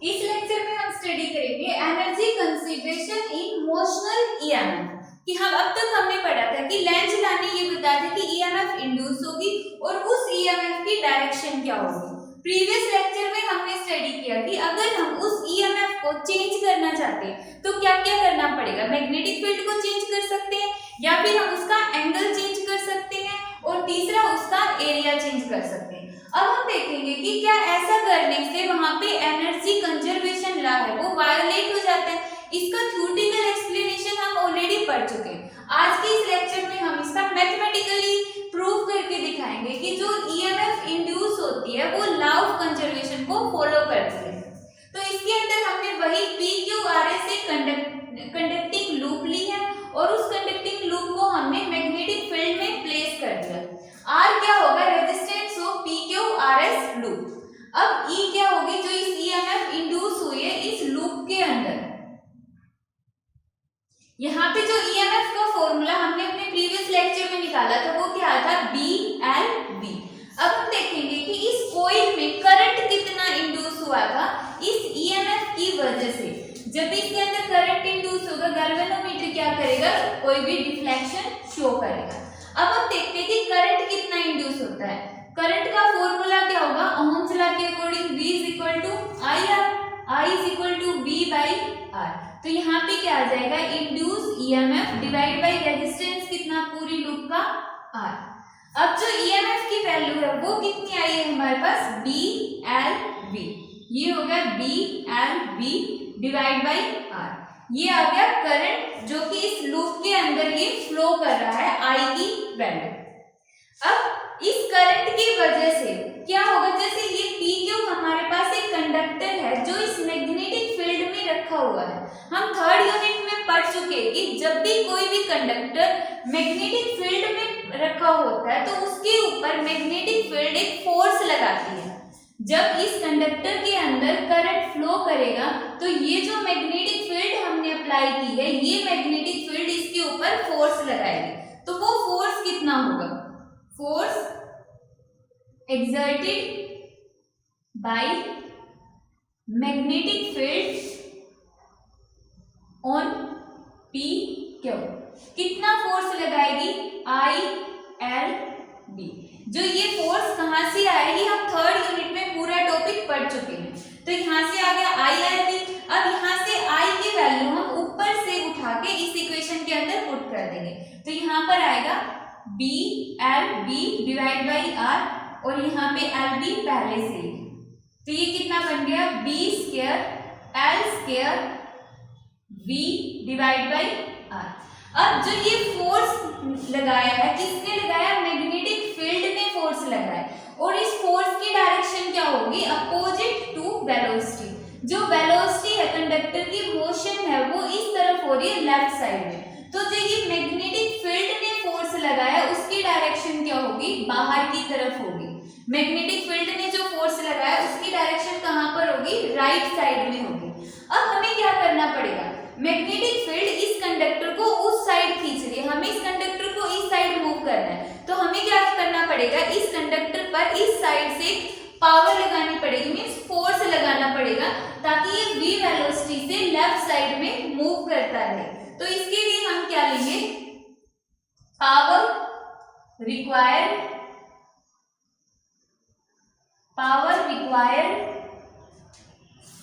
इस लेक्चर में हम स्टडी करेंगे energy consideration in motional EMF. कि हम अब तक हमने पढ़ा था कि लेंज़ ने ये बताया था कि ईएमएफ इंड्यूस होगी और उस ईएमएफ की डायरेक्शन क्या होगी। प्रीवियस लेक्चर में हमने स्टडी किया कि अगर हम उस ईएमएफ को चेंज करना चाहते हैं तो क्या क्या करना पड़ेगा। मैग्नेटिक फील्ड को चेंज कर सकते हैं या फिर हम उसका एंगल चेंज कर सकते हैं और तीसरा उसका एरिया चेंज कर सकते हैं। अब हम देखेंगे कि क्या ऐसा करने से वहां पे एनर्जी कंजर्वेशन लॉ है वो वायोलेट हो जाता है। इसका थ्योरेटिकल एक्सप्लेनेशन हम ऑलरेडी पढ़ चुके हैं। आज के इस लेक्चर में हम इसका मैथमेटिकली प्रूव करके दिखाएंगे कि जो ईएमएफ इंड्यूस होती है वो लॉ ऑफ कंजर्वेशन को फॉलो करती है। तो इसके अंदर हमने वही PQRS से कंडक्टिंग लूप ली है और उस कंडक्टिंग लूप को हमने मैग्नेटिक फील्ड में प्लेस कर दिया। R क्या होगा, रेजिस्टेंस ऑफ PQRS लूप। अब E क्या होगी, जो इस ईएमएफ इंड्यूस हुई है इस लूप के अंदर। यहाँ पे जो ईएमएफ का फॉर्मूला हमने अपने प्रीवियस लेक्चर में निकाला था वो क्या था, BLV। अब हम देखेंगे कि इस कॉइल में करंट कितना इंड्यूस हुआ था इस ईएमएफ की वजह से। जब इसके अंदर करंट इंड्यूस होगा गैल्वेनोमीटर क्या करेगा, कोई भी डिफ्लेक्शन शो करेगा। अब हम देखते हैं कि करंट कितना इंड्यूस होता है। करंट का फॉर्मूला क्या होगा, ओह्म्स लॉ के according V = IR, I = V/R। तो यहाँ पे क्या आ जाएगा, induce EMF divide by resistance कितना, पूरी लूप का R। अब जो ईएमएफ की वैल्यू है वो कितनी आई है हमारे पास, BLV। ये हो गया BLV डिवाइड बाय R। ये आ गया करंट जो कि इस लूप के अंदर ये फ्लो कर रहा है, I की वैल्यू। अब इस करंट की वजह से क्या होगा, जैसे ये PQ हमारे पास एक कंडक्टर है जो इस मैग्नेटिक फील्ड में रखा हुआ है। हम थर्ड यूनिट में पढ़ चुके हैं कि जब भी कोई भी कंडक्टर मैग्नेटिक फील्ड में रखा होता है तो उसके ऊपर मैग्नेटिक फील्ड एक फोर्स लगाती है। जब इस कंडक्टर के अंदर करंट फ्लो करेगा तो ये जो मैग्नेटिक फील्ड हमने अप्लाई की है ये मैग्नेटिक फील्ड इसके ऊपर फोर्स लगाएगी। तो वो फोर्स कितना होगा, force exerted by magnetic field on PQ। कितना फोर्स लगाएगी, ILB। जो ये फोर्स कहां से आएगी, हम थर्ड यूनिट में पूरा टॉपिक पढ़ चुके हैं। तो यहाँ से आ गया ILB। अब यहाँ से I की वैल्यू हम ऊपर से उठा के इस इक्वेशन के अंदर पुट कर देंगे। तो यहाँ पर आएगा BLB डिवाइड बाई R और यहाँ पे LB पहले से। तो ये कितना बन गया, B² L² V divide by R। अब जो ये फोर्स लगाया है किसने लगाया, मैग्नेटिक फील्ड ने फोर्स लगाया और इस फोर्स की डायरेक्शन क्या होगी, अपोजिट टू वेलोसिटी। जो वेलोसिटी है कंडक्टर की मोशन है वो इस तरफ हो रही है, लेफ्ट साइड में। तो जो ये मैग्नेटिक फील्ड ने फोर्स लगाया उसकी डायरेक्शन क्या होगी, बाहर की तरफ होगी। मैग्नेटिक फील्ड ने जो फोर्स लगाया उसकी डायरेक्शन कहां पर होगी, राइट साइड में होगी। अब हमें क्या करना पड़ेगा, मैग्नेटिक फील्ड इस कंडक्टर को उस साइड खींच रही है, हमें इस कंडक्टर को इस साइड मूव करना है। तो हमें क्या करना पड़ेगा, इस कंडक्टर पर इस साइड से पावर लगानी पड़ेगी, मींस फोर्स लगाना पड़ेगा ताकि ये v वेलोसिटी से लेफ्ट साइड में मूव करता रहे। तो इसके लिए हम क्या लेंगे, power required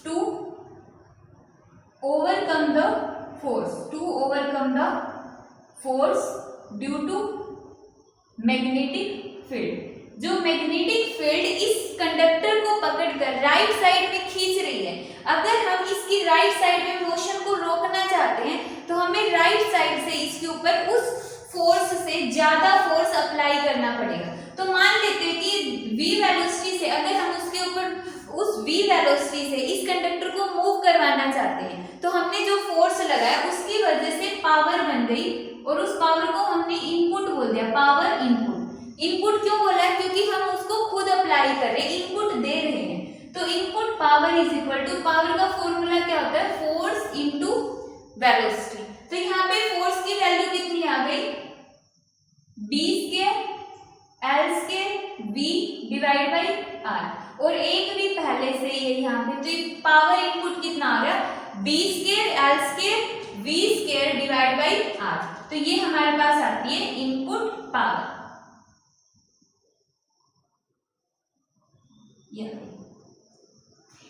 to overcome the force due to magnetic field। जो मैग्नेटिक फील्ड इस कंडक्टर को पकड़कर राइट साइड में खींच रही है, अगर हम इसकी राइट साइड में मोशन को रोकना चाहते हैं तो हमें राइट साइड से इसके ऊपर उस फोर्स से ज्यादा फोर्स अप्लाई करना पड़ेगा। तो मान लेते हैं कि v वेलोसिटी से अगर हम उसके ऊपर उस v वेलोसिटी से इस कंडक्टर को मूव करवाना चाहते हैं तो हमने जो फोर्स लगाया उसकी वजह से पावर बन गई और उस पावर को हमने इनपुट बोल दिया, पावर इनपुट। इनपुट क्यों बोला है, क्योंकि हम उसको खुद अप्लाई कर रहे हैं, इनपुट दे रहे हैं। तो input power is equal to, power का फॉर्मूला क्या होता है, फोर्स इनटू वेलोसिटी। तो यहाँ पे फोर्स की वैल्यू कितनी आ गई, B² L² V divide by R। और एक भी पहले से ये यहाँ पे, तो पावर इनपुट कितना आ गया, b square l square v square divide by r। तो ये हमारे पास आती है इनपुट पावर।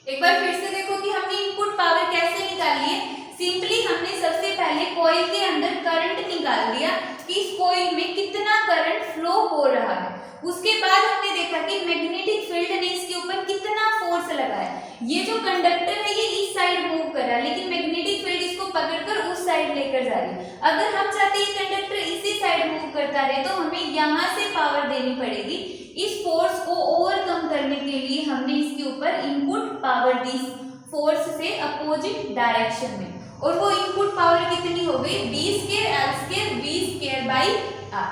एक बार फिर से देखो कि हमने इनपुट पावर कैसे निकाली है। सिंपली हमने सबसे पहले कॉइल के अंदर करंट निकाल दिया कि इस कॉइल में कितना करंट फ्लो हो रहा है। उसके बाद हमने देखा कि मैग्नेटिक फील्ड ने इसके ऊपर कितना फोर्स लगाया। ये जो कंडक्टर है ये इस साइड मूव कर रहा है, लेकिन मैग्नेटिक फील्ड इसको पकड़कर उस साइड लेकर जा रही है। अगर हम चाहते हैं कंडक्टर इसी साइड मूव करता रहे तो हमें यहाँ से पावर देनी पड़ेगी। इस फोर्स को ओवरकम करने के लिए हमने इसके ऊपर इनपुट पावर दी, फोर्स से अपोजिट डायरेक्शन में। और वो इनपुट पावर कितनी हो गई, b square l square v square by r।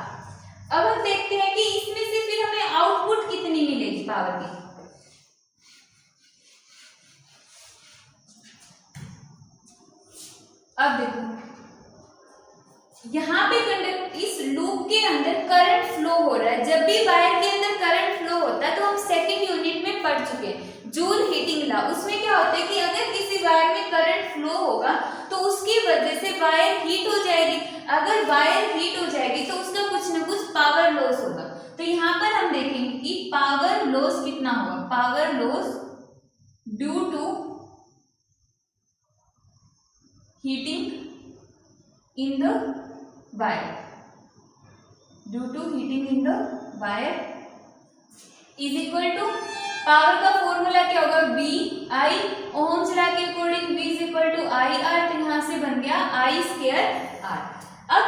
अब हम देखते हैं कि इसमें से फिर हमें आउटपुट कितनी मिलेगी पावर की। अब देखो यहाँ पे कंडक्टर, इस लूप के अंदर करंट फ्लो हो रहा है। जब भी वायर के अंदर करंट फ्लो होता है तो हम सेकंड यूनिट में पढ़ चुके हैं, जूल हीटिंग लॉ। उसमें क्या होता है कि अगर किसी वायर में करंट फ्लो होगा तो उसकी वजह से वायर हीट हो जाएगी। अगर वायर हीट हो जाएगी तो उसका कुछ ना कुछ पावर लॉस होगा। तो यहाँ पर हम देखेंगे कि पावर लॉस कितना होगा, power loss due to heating in the wire, due to heating in the wire is equal to, power का फॉर्मूला क्या होगा, V I, ओम्स लॉ के according V is equal to I R। तो यहाँ से बन गया I स्क्वायर R। अब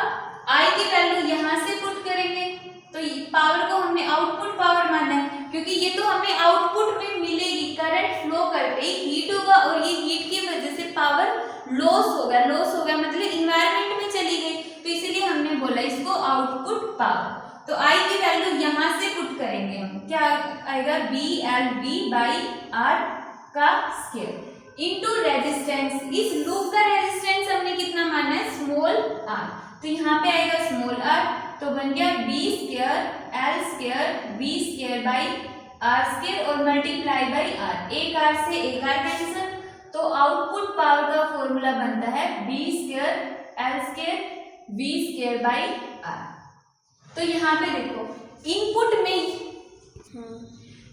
I की वैल्यू यहाँ से पुट करेंगे तो पावर को हमने आउटपुट पावर माना है, क्योंकि ये तो हमें आउटपुट में मिलेगी। करंट फ्लो करते ही हीट होगा और ये हीट की वजह से पावर लॉस होगा। लॉस होगा मतलब इन्वायरमेंट में चली गई, तो इसीलिए हमने बोला इसको आउटपुट पावर। तो I की वैल्यू यहाँ से पुट करेंगे हम, क्या आएगा, b l v by r का स्क्वायर इनटू रेजिस्टेंस। इस लूप का रेजिस्टेंस हमने कितना माना है, स्मॉल r। तो यहाँ पे आएगा स्मॉल r, तो बन गया b square l square v square by r square और मल्टीप्लाई बाई r। एक r से एक r कैंसिल, तो आउटपुट पावर का फॉर्मूला बनता है b square l square v square by r। तो यहाँ पे देखो इनपुट में,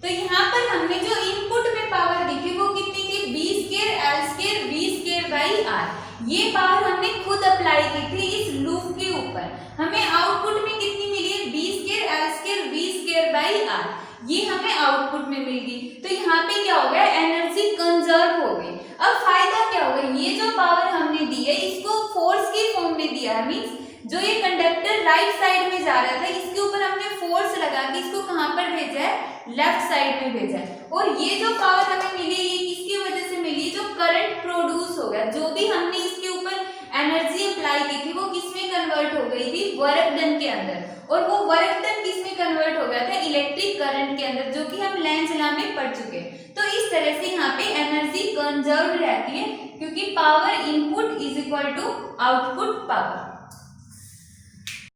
तो यहाँ पर हमने जो इनपुट में पावर देखी वो कितनी थी, b square l square v square by r। ये पावर हमने खुद अप्लाई की थी इस लूप के ऊपर। हमें आउटपुट में कितनी मिली है, b square l square v square by r। ये हमें आउटपुट में मिल गई। तो यहाँ पे क्या हो गया, एनर्जी कंजर्व हो गई। अब फायदा क्या होगा, ये जो पावर हमने दी है इसको फोर्स की फॉर्म में दिया है। मीन्स जो ये कंडक्टर राइट साइड में जा रहा था इसके ऊपर हमने फोर्स लगा के इसको कहाँ पर भेजा है, लेफ्ट साइड में भेजा है। और ये जो पावर हमें मिली ये किसकी वजह से मिली, जो करंट प्रोड्यूस हो गया, जो भी हमने इसके ऊपर एनर्जी अप्लाई की थी वो किसमें कन्वर्ट हो गई थी, वर्क डन के अंदर। और वो वर्क डन किसमें कन्वर्ट हो गया था, इलेक्ट्रिक करंट के अंदर, जो कि हम लेंज लॉ में पढ़ चुके हैं। तो इस तरह से यहाँ पे एनर्जी कंजर्व रहती है, क्योंकि power input is equal to output power.